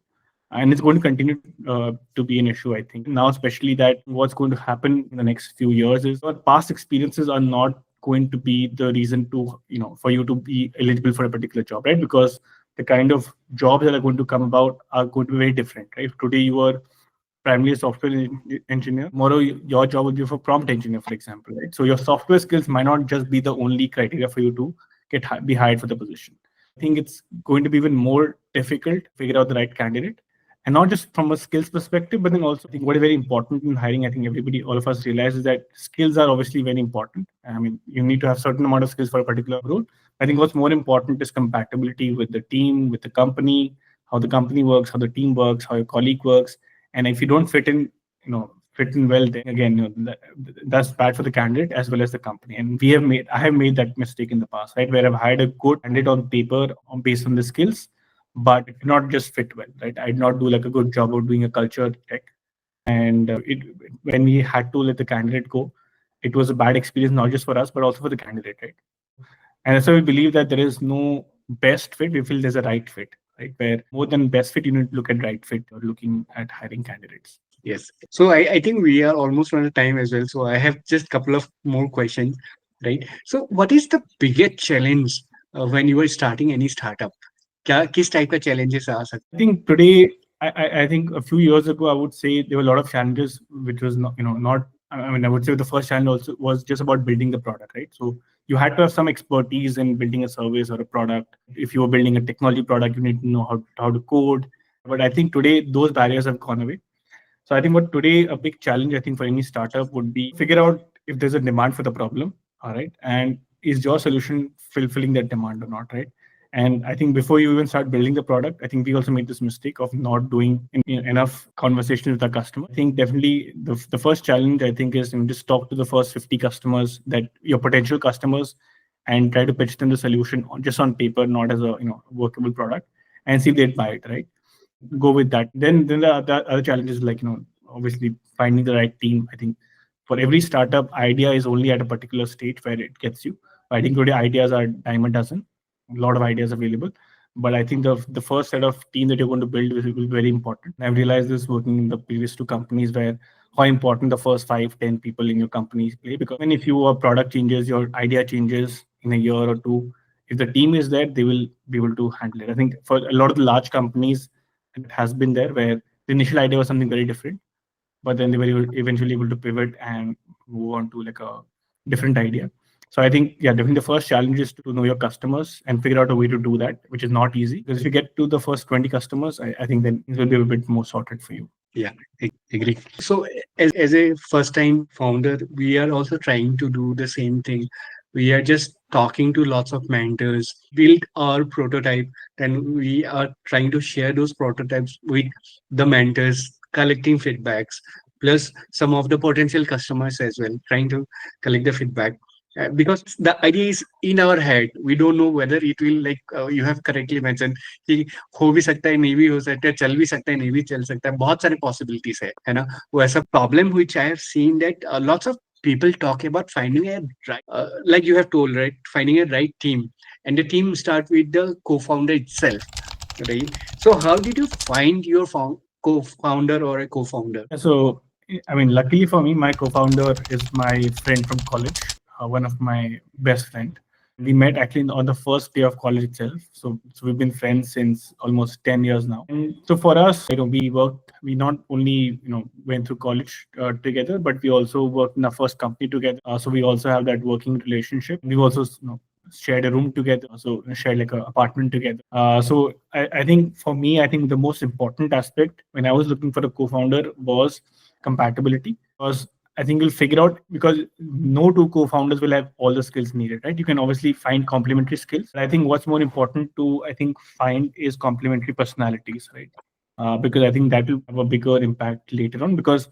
Speaker 1: And it's going to continue to be an issue, I think. Now, especially that what's going to happen in the next few years is our past experiences are not going to be the reason to, for you to be eligible for a particular job, right? Because the kind of jobs that are going to come about are going to be very different, right? If today you are primarily a software engineer, tomorrow your job will be for prompt engineer, for example, right? So your software skills might not just be the only criteria for you to be hired for the position. I think it's going to be even more difficult to figure out the right candidate, and not just from a skills perspective, but then also I think what is very important in hiring, I think everybody, all of us realize is that skills are obviously very important. I mean, you need to have certain amount of skills for a particular role. I think what's more important is compatibility with the team, with the company, how the company works, how the team works, how your colleague works. And if you don't fit in well, then again, that's bad for the candidate as well as the company. And I have made that mistake in the past, right? Where I've hired a good candidate on paper based on the skills, but it did not just fit well, right? I did not do like a good job of doing a culture check. And when we had to let the candidate go, it was a bad experience, not just for us, but also for the candidate, right? And that's why we believe that there is no best fit. We feel there's a right fit, right? Where more than best fit, you need to look at right fit or looking at hiring candidates.
Speaker 2: Yes. So I think we are almost on a time as well. So I have just couple of more questions, right? So what is the biggest challenge when you are starting any startup? क्या किस type का challenges आ सकते
Speaker 1: I think today, I think a few years ago, I would say there were a lot of challenges, which was not. I mean, I would say the first challenge also was just about building the product, right? So you had to have some expertise in building a service or a product. If you were building a technology product, you need to know how to code. But I think today those barriers have gone away. So I think what today a big challenge I think for any startup would be figure out if there's a demand for the problem, all right, and is your solution fulfilling that demand or not, right? And I think before you even start building the product, I think we also made this mistake of not doing enough conversations with our customer. I think definitely the first challenge I think is just talk to the first 50 customers, that your potential customers, and try to pitch them the solution just on paper, not as a workable product, and see if they'd buy it, right? Go with that. Then the other challenge is like obviously finding the right team. I think for every startup, idea is only at a particular stage where it gets you. I think today ideas are dime a dozen, a lot of ideas available. But I think the first set of team that you're going to build will be very important. I've realized this working in the previous two companies where how important the first 5, 10 people in your company play. Because even if your product changes, your idea changes in a year or two, if the team is there, they will be able to handle it. I think for a lot of the large companies, it has been there where the initial idea was something very different, but then they were eventually able to pivot and move on to like a different idea. So I think, yeah, definitely the first challenge is to know your customers and figure out a way to do that, which is not easy. Because if you get to the first 20 customers, I think then it will be a bit more sorted for you.
Speaker 2: Yeah, agree. So, as a first time founder, we are also trying to do the same thing. We are just talking to lots of mentors, build our prototype, then we are trying to share those prototypes with the mentors, collecting feedbacks, plus some of the potential customers as well, trying to collect the feedback. Because the idea is in our head, we don't know whether it will, like you have correctly mentioned, हो भी सकता है नहीं भी हो सकता है चल भी सकता है नहीं भी चल सकता है बहुत सारे पॉसिबिलिटीज है ना वैसा problem which I have seen that lots of people talk about finding a right like you have told right finding a right team and the team start with the co-founder itself right so how did you find your co-founder or a co-founder.
Speaker 1: So, I mean, luckily for me, my co-founder is my friend from college, one of my best friend. We met actually on the first day of college itself. So we've been friends since almost 10 years now. And so for us, we worked, we not only, went through college together, but we also worked in our first company together. So we also have that working relationship. We've also, shared a room together, so shared like an apartment together. So I think for me, I think the most important aspect when I was looking for a co-founder was compatibility. Because I think you'll figure out because no two co-founders will have all the skills needed, right? You can obviously find complementary skills. But I think what's more important to I think find is complementary personalities, right? Because I think that will have a bigger impact later on. Because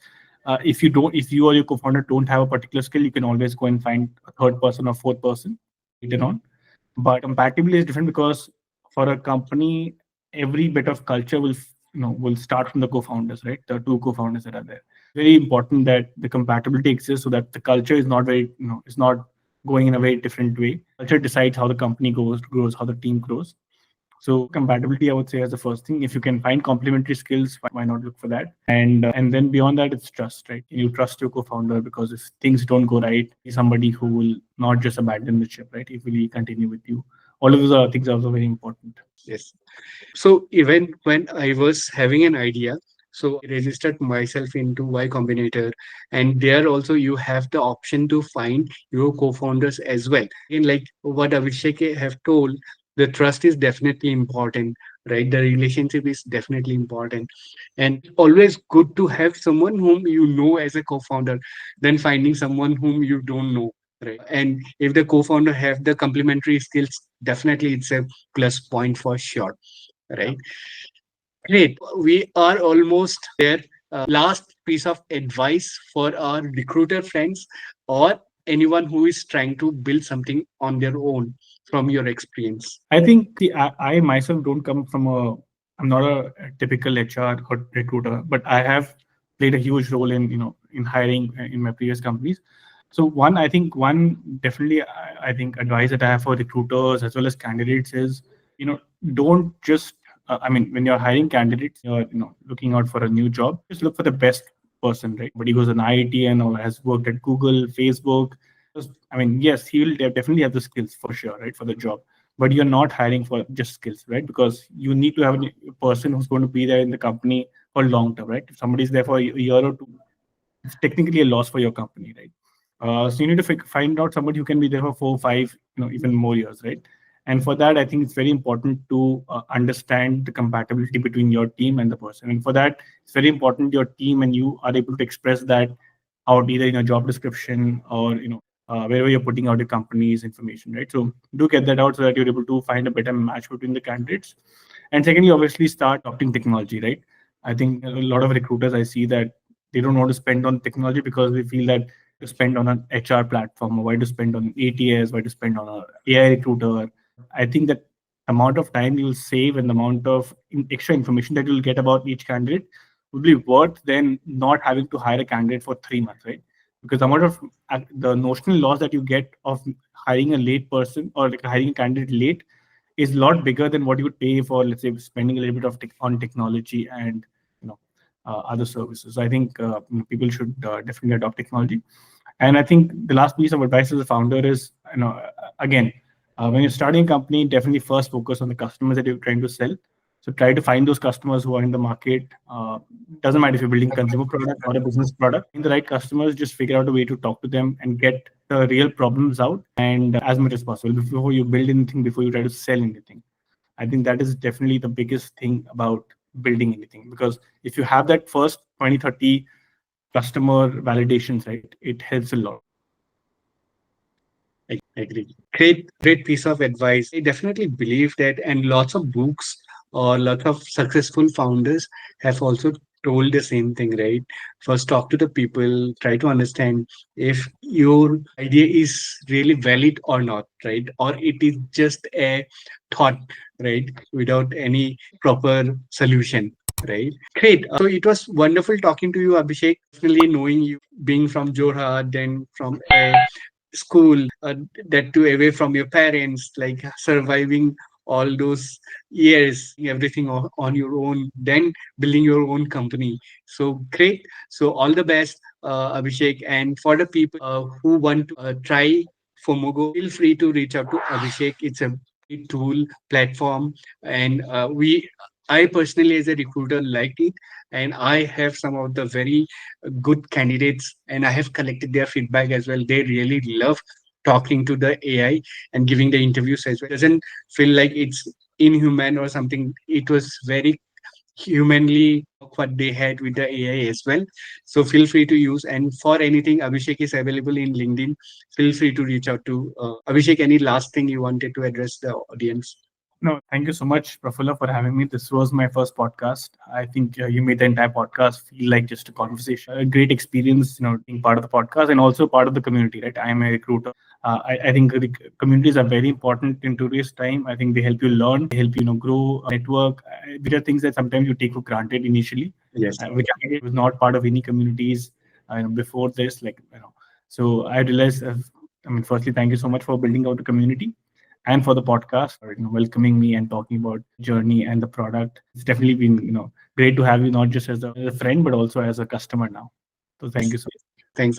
Speaker 1: if you or your co-founder don't have a particular skill, you can always go and find a third person or fourth person later on. But compatibility is different because for a company, every bit of culture will start from the co-founders, right? The two co-founders that are there. Very important that the compatibility exists so that the culture is not very, is not going in a very different way. Culture decides how the company grows, how the team grows. So compatibility, I would say, as the first thing. If you can find complementary skills, why not look for that? And then beyond that, it's trust, right? You trust your co-founder because if things don't go right, he's somebody who will not just abandon the ship, right? He will continue with you. All of those are things are also very important.
Speaker 2: Yes. So even when I was having an idea, so I registered myself into Y Combinator, and there also you have the option to find your co-founders as well. And like what Abhishek have told, the trust is definitely important, right? The relationship is definitely important, and always good to have someone whom you know as a co-founder than finding someone whom you don't know. Right. And if the co-founder have the complementary skills, definitely it's a plus point for sure. Right. Great. We are almost there. Last piece of advice for our recruiter friends or anyone who is trying to build something on their own from your experience.
Speaker 1: I think I myself don't come from I'm not a typical HR or recruiter, but I have played a huge role in in hiring in my previous companies. So one definitely I think advice that I have for recruiters as well as candidates is don't just I mean when you're hiring candidates, you're looking out for a new job, just look for the best person, right? But he goes an IT and or has worked at Google, Facebook. I mean, yes, he will definitely have the skills for sure, right, for the job. But you're not hiring for just skills, right? Because you need to have a person who's going to be there in the company for long term, right? If somebody's there for a year or two, it's technically a loss for your company, right? So you need to find out somebody who can be there for 4, 5, even more years, right? And for that, I think it's very important to understand the compatibility between your team and the person. And for that, it's very important your team and you are able to express that out either in a job description or wherever you're putting out your company's information, right? So do get that out so that you're able to find a better match between the candidates. And secondly, obviously start adopting technology, right? I think a lot of recruiters I see that they don't want to spend on technology because they feel that to spend on an HR platform or why to spend on ATS, why to spend on a AI recruiter. I think that amount of time you'll save and the amount of extra information that you'll get about each candidate would be worth than not having to hire a candidate for 3 months, right? Because the amount of the notional loss that you get of hiring a late person or like hiring a candidate late is a lot bigger than what you would pay for, let's say, spending a little bit of on technology and other services. So I think people should definitely adopt technology. And I think the last piece of advice as a founder is, again, when you're starting a company, definitely first focus on the customers that you're trying to sell. So try to find those customers who are in the market. Doesn't matter if you're building consumer product or a business product. In the right customers, just figure out a way to talk to them and get the real problems out and as much as possible before you build anything, before you try to sell anything. I think that is definitely the biggest thing about building anything because if you have that first 20, 30 customer validations, right? It helps a lot.
Speaker 2: I agree. Great piece of advice. I definitely believe that, and lots of books or lots of successful founders have also told the same thing, right? First, talk to the people, try to understand if your idea is really valid or not, right? Or it is just a thought, right? Without any proper solution. Right. Great. So it was wonderful talking to you, Abhishek. Definitely knowing you being from Jorhat, then from a school, that too away from your parents, like surviving all those years, everything on your own, then building your own company. So great. So all the best, Abhishek. And for the people who want to try Fomogo, feel free to reach out to Abhishek. It's a great tool platform, and I personally, as a recruiter, liked it, and I have some of the very good candidates, and I have collected their feedback as well. They really love talking to the AI and giving the interviews as well. It doesn't feel like it's inhuman or something. It was very humanly what they had with the AI as well. So feel free to use. And for anything, Abhishek is available in LinkedIn. Feel free to reach out to Abhishek. Any last thing you wanted to address the audience?
Speaker 1: No, thank you so much, Prafulla, for having me. This was my first podcast. I think you made the entire podcast feel like just a conversation. A great experience, being part of the podcast and also part of the community, right? I am a recruiter. I think the communities are very important in today's time. I think they help you learn, they help you, grow, network, which are things that sometimes you take for granted initially,
Speaker 2: Yes.
Speaker 1: which I was not part of any communities before this. So I realized, firstly, thank you so much for building out the community and for the podcast, for welcoming me and talking about journey and the product. It's definitely been great to have you not just as a friend but also as a customer now. So thank you so much.
Speaker 2: Thanks.